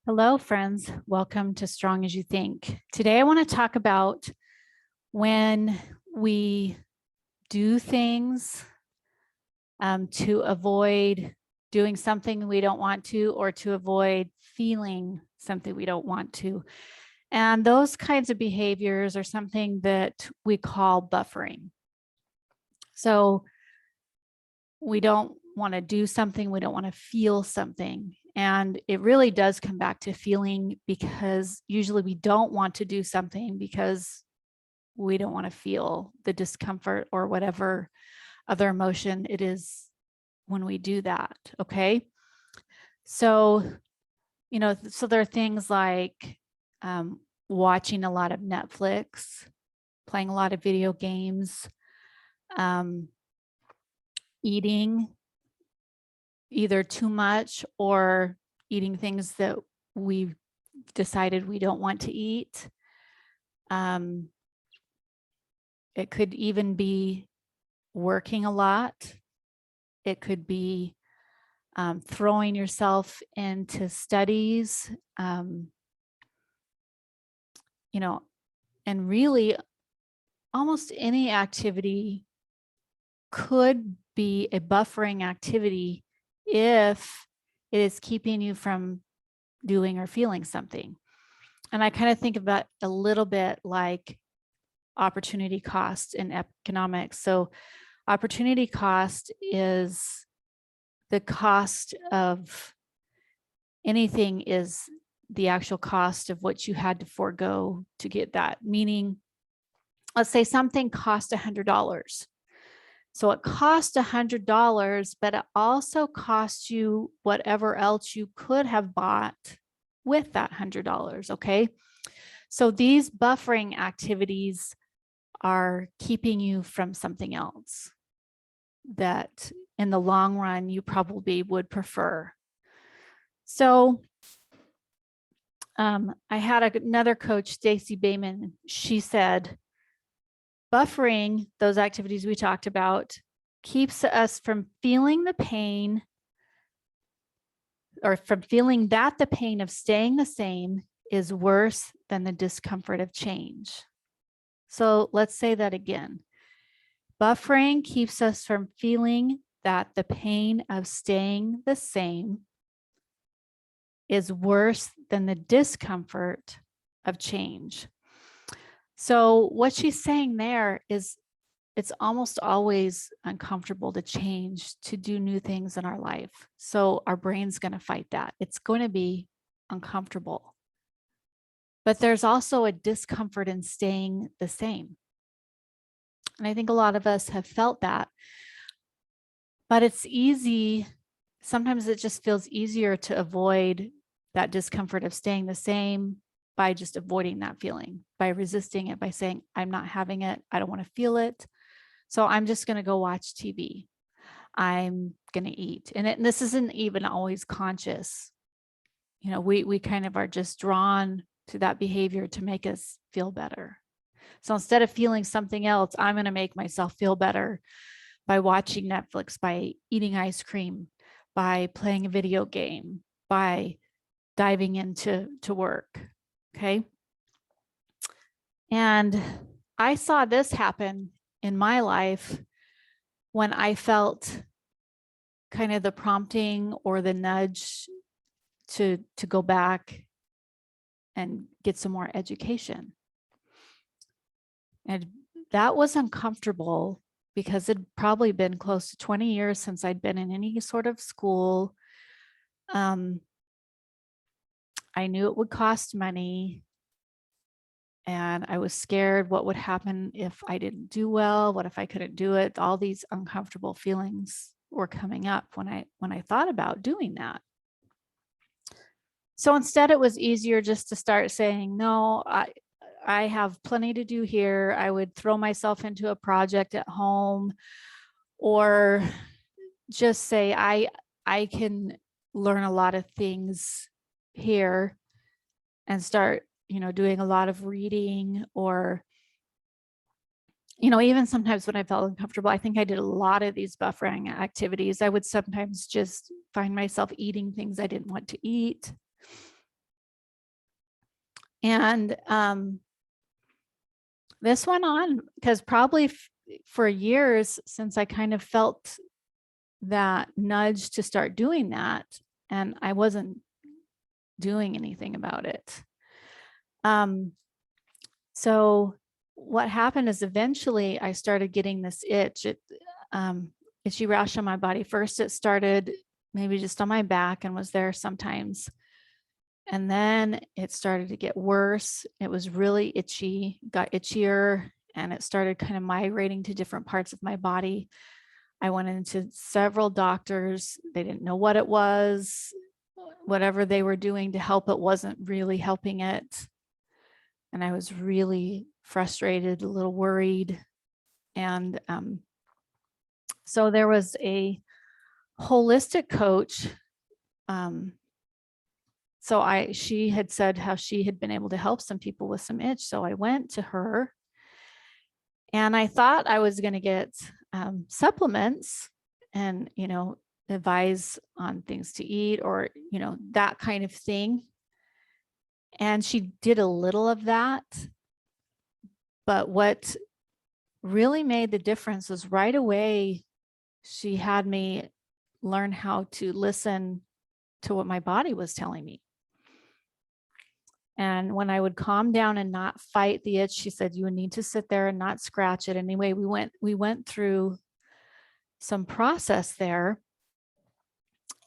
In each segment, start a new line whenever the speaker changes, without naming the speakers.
Hello, friends. Welcome to Strong as You Think. Today, I want to talk about when we do things to avoid doing something we don't want to, or to avoid feeling something we don't want to. And those kinds of behaviors are something that we call buffering. So we don't want to do something, we don't want to feel something. And it really does come back to feeling, because usually we don't want to do something because we don't want to feel the discomfort or whatever other emotion it is when we do that. Okay. So, so there are things like watching a lot of Netflix, playing a lot of video games, um, eating either too much or eating things that we've decided we don't want to eat. It could even be working a lot. It could be throwing yourself into studies, and really almost any activity could be a buffering activity if it is keeping you from doing or feeling something. And I kind of think about a little bit like opportunity cost in economics. So opportunity cost is the cost of anything, is the actual cost of what you had to forego to get that. Meaning, let's say something cost $100. So it cost $100, but it also cost you whatever else you could have bought with that $100. Okay. So these buffering activities are keeping you from something else that in the long run you probably would prefer. So I had another coach, Stacy Bayman. She said, buffering, those activities we talked about, keeps us from feeling the pain, or from feeling that the pain of staying the same is worse than the discomfort of change. So let's say that again. Buffering keeps us from feeling that the pain of staying the same is worse than the discomfort of change. So what she's saying there is, it's almost always uncomfortable to change, to do new things in our life. So our brain's going to fight that. It's going to be uncomfortable. But there's also a discomfort in staying the same. And I think a lot of us have felt that. But it's easy. Sometimes it just feels easier to avoid that discomfort of staying the same by just avoiding that feeling, by resisting it, by saying, I'm not having it. I don't want to feel it. So I'm just going to go watch TV. I'm going to eat. And this isn't even always conscious. We kind of are just drawn to that behavior to make us feel better. So instead of feeling something else, I'm going to make myself feel better by watching Netflix, by eating ice cream, by playing a video game, by diving into work. Okay. And I saw this happen in my life when I felt kind of the prompting or the nudge to go back and get some more education. And that was uncomfortable because it'd probably been close to 20 years since I'd been in any sort of school. I knew it would cost money, and I was scared what would happen if I didn't do well, what if I couldn't do it. All these uncomfortable feelings were coming up when I thought about doing that. So instead, it was easier just to start saying, no, I have plenty to do here. I would throw myself into a project at home, or just say, I can learn a lot of things here, and start, doing a lot of reading. Or, even sometimes when I felt uncomfortable, I think I did a lot of these buffering activities. I would sometimes just find myself eating things I didn't want to eat. And this went on because probably for years since I kind of felt that nudge to start doing that, and I wasn't doing anything about it. So what happened is eventually I started getting this itchy rash on my body. First, it started maybe just on my back and was there sometimes. And then it started to get worse. It was really itchy, got itchier, and it started kind of migrating to different parts of my body. I went into several doctors. They didn't know what it was. Whatever they were doing to help it wasn't really helping it. And I was really frustrated, a little worried. And so there was a holistic coach. She had said how she had been able to help some people with some itch. So I went to her and I thought I was going to get supplements and, advise on things to eat or, that kind of thing. And she did a little of that. But what really made the difference was right away, she had me learn how to listen to what my body was telling me. And when I would calm down and not fight the itch, she said, you would need to sit there and not scratch it. Anyway, we went through some process there.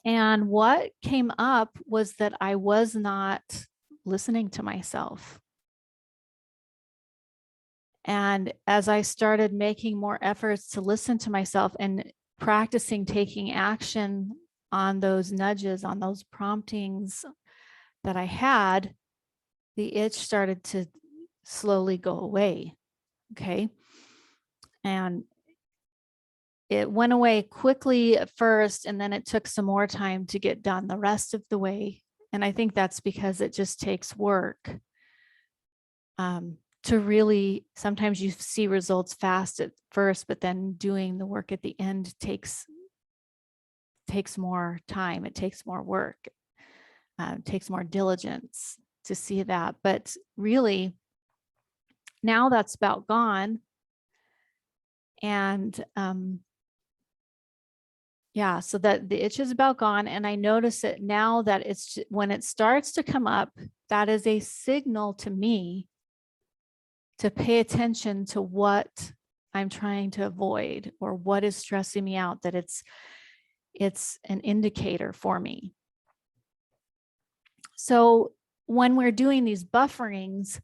And what came up was that I was not listening to myself. And as I started making more efforts to listen to myself and practicing taking action on those nudges, on those promptings that I had, the itch started to slowly go away. Okay. And it went away quickly at first, and then it took some more time to get done the rest of the way. And I think that's because it just takes work. To really, sometimes you see results fast at first, but then doing the work at the end takes more time. It takes more work. Takes more diligence to see that. But really, now that's about gone. And so that the itch is about gone. And I notice it now that it's when it starts to come up, that is a signal to me to pay attention to what I'm trying to avoid or what is stressing me out, that it's an indicator for me. So when we're doing these bufferings,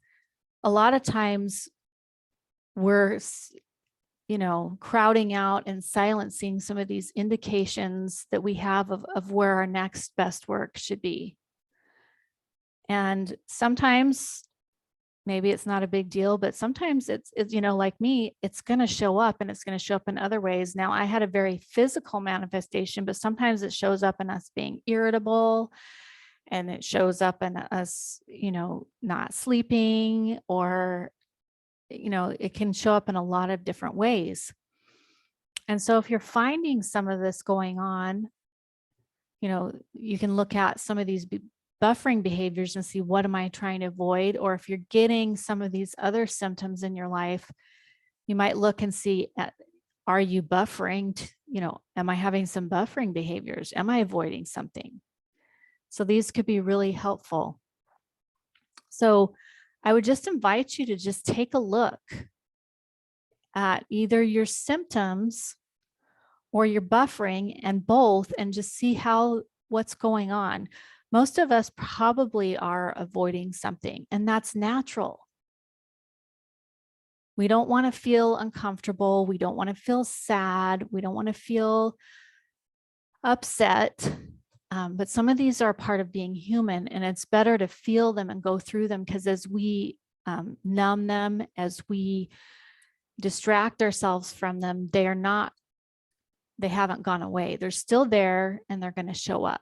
a lot of times we're, crowding out and silencing some of these indications that we have of where our next best work should be. And sometimes maybe it's not a big deal, but sometimes it's like me, it's going to show up, and it's going to show up in other ways. Now, I had a very physical manifestation, but sometimes it shows up in us being irritable, and it shows up in us, not sleeping, or, it can show up in a lot of different ways. And so if you're finding some of this going on, you can look at some of these buffering behaviors and see, what am I trying to avoid? Or if you're getting some of these other symptoms in your life, you might look and see, are you buffering? Am I having some buffering behaviors? Am I avoiding something? So these could be really helpful. So I would just invite you to just take a look at either your symptoms or your buffering, and both, and just see what's going on. Most of us probably are avoiding something, and that's natural. We don't want to feel uncomfortable. We don't want to feel sad. We don't want to feel upset. But some of these are part of being human, and it's better to feel them and go through them, because as we numb them, as we distract ourselves from them, they haven't gone away. They're still there, and they're going to show up.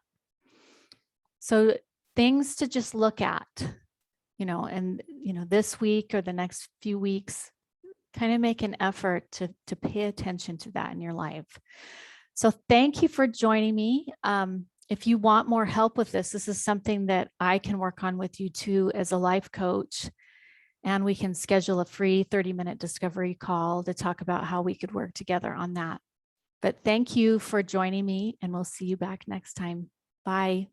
So things to just look at, and, this week or the next few weeks, kind of make an effort to pay attention to that in your life. So thank you for joining me. If you want more help with this is something that I can work on with you too as a life coach. And we can schedule a free 30-minute discovery call to talk about how we could work together on that. But thank you for joining me, and we'll see you back next time. Bye.